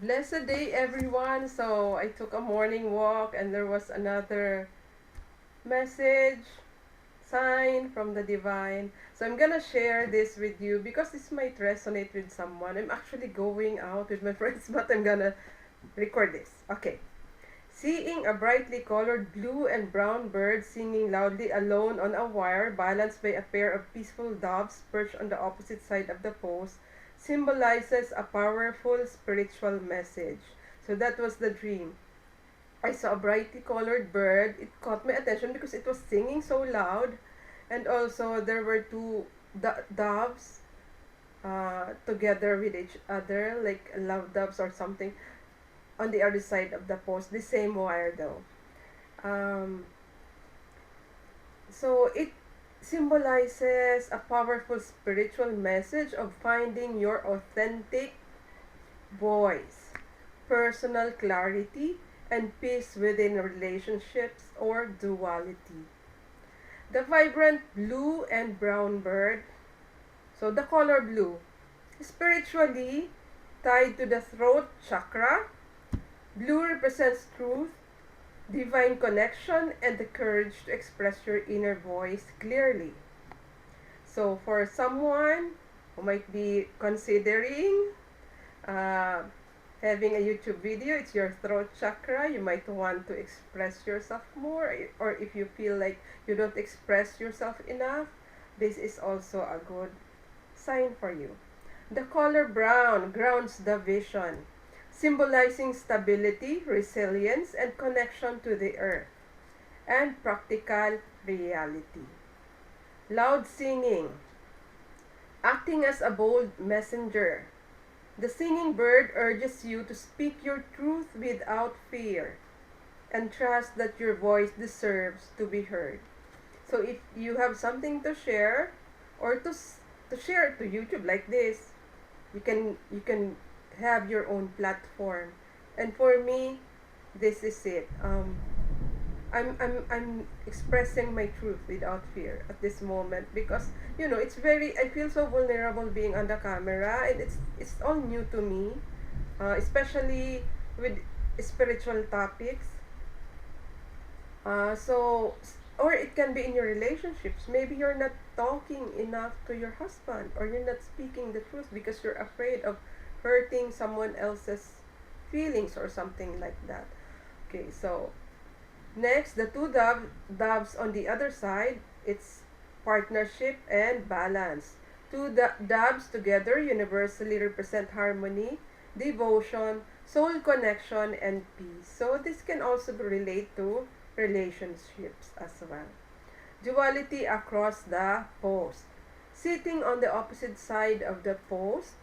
Blessed day, everyone. So, I took a morning walk and there was another message, sign from the divine. So, I'm gonna share this with you because this might resonate with someone. I'm actually going out with my friends, but I'm gonna record this. Okay. Seeing a brightly colored blue and brown bird singing loudly alone on a wire balanced by a pair of peaceful doves perched on the opposite side of the post symbolizes a powerful spiritual message. So that was the dream. I saw a brightly colored bird. It caught my attention because it was singing so loud. And also, there were two doves together with each other, like love doves or something, on the other side of the post, the same wire though. Um, so it symbolizes a powerful spiritual message of finding your authentic voice, personal clarity, and peace within relationships or duality. The vibrant blue and brown bird, so the color blue, spiritually tied to the throat chakra. Blue represents truth, divine connection, and the courage to express your inner voice clearly. So, for someone who might be considering uh, having a YouTube video, it's your throat chakra. You might want to express yourself more, or if you feel like you don't express yourself enough, this is also a good sign for you. The color brown grounds the vision, symbolizing stability, resilience, and connection to the earth and practical reality. Loud singing, acting as a bold messenger. The singing bird urges you to speak your truth without fear and trust that your voice deserves to be heard. So if you have something to share or to share to YouTube like this, you can have your own platform. And for me, this is it. I'm expressing my truth without fear at this moment because it's very, I feel so vulnerable being on the camera, and it's all new to me, especially with spiritual topics. Or it can be in your relationships. Maybe you're not talking enough to your husband, or you're not speaking the truth because you're afraid of hurting someone else's feelings or something like that. Okay, so next, the two doves on the other side, it's partnership and balance. Two doves together universally represent harmony, devotion, soul connection, and peace. So this can also relate to relationships as well. Duality across the post. Sitting on the opposite side of the post,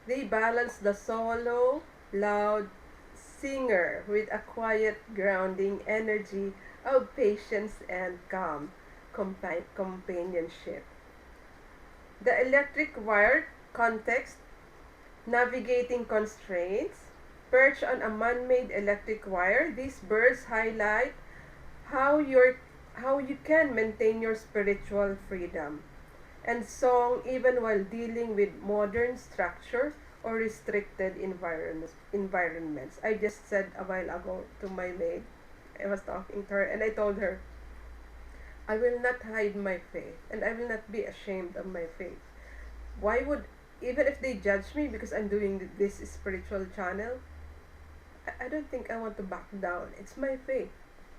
they balance the solo, loud singer with a quiet, grounding energy of patience and calm companionship. The electric wire context, navigating constraints. Perched on a man-made electric wire, these birds highlight how your how you can maintain your spiritual freedom and song even while dealing with modern structure or restricted environments. I just said a while ago to my maid, I was talking to her, and I told her, I will not hide my faith and I will not be ashamed of my faith. Why would, even if they judge me because I'm doing this spiritual channel, I don't think I want to back down. It's my faith.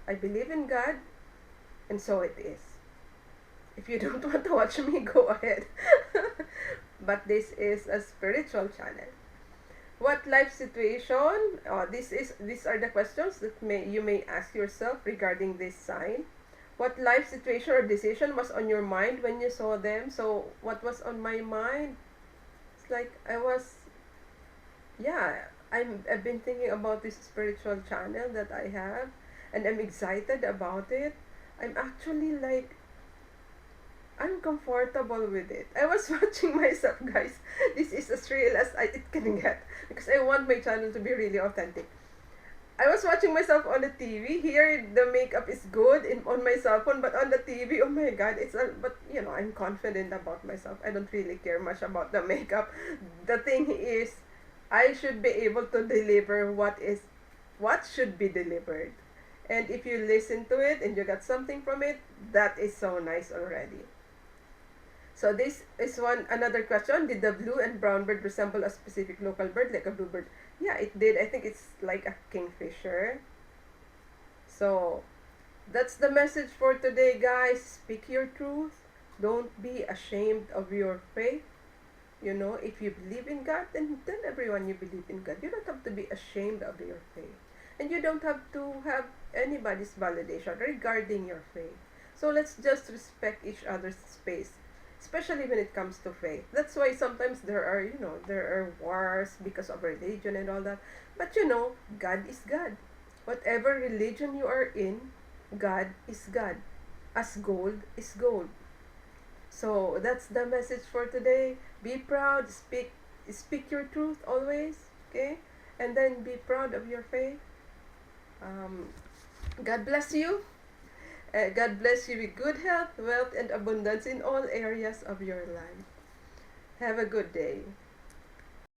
I believe in God, and so it is. If you don't want to watch me, go ahead. But this is a spiritual channel. What life situation? These are the questions that you may ask yourself regarding this sign. What life situation or decision was on your mind when you saw them? So what was on my mind? It's like I've been thinking about this spiritual channel that I have, and I'm excited about it. I'm actually like uncomfortable with it. I was watching myself, guys. This is as real as it can get because I want my channel to be really authentic. I was watching myself on the TV. Here, the makeup is good on my cell phone, but on the TV, oh my god, but I'm confident about myself. I don't really care much about the makeup. The thing is, I should be able to deliver what should be delivered. And if you listen to it and you got something from it, that is so nice already. So this is another question. Did the blue and brown bird resemble a specific local bird like a bluebird? Yeah, it did. I think it's like a kingfisher. So that's the message for today, guys. Speak your truth. Don't be ashamed of your faith. You know, if you believe in God, then tell everyone you believe in God. You don't have to be ashamed of your faith. And you don't have to have anybody's validation regarding your faith. So let's just respect each other's space, especially when it comes to faith. That's why sometimes there are wars because of religion and all that. But God is God. Whatever religion you are in, God is God. As gold is gold. So that's the message for today. Be proud, speak your truth always, okay? And then be proud of your faith. Um, God bless you. God bless you with good health, wealth, and abundance in all areas of your life. Have a good day.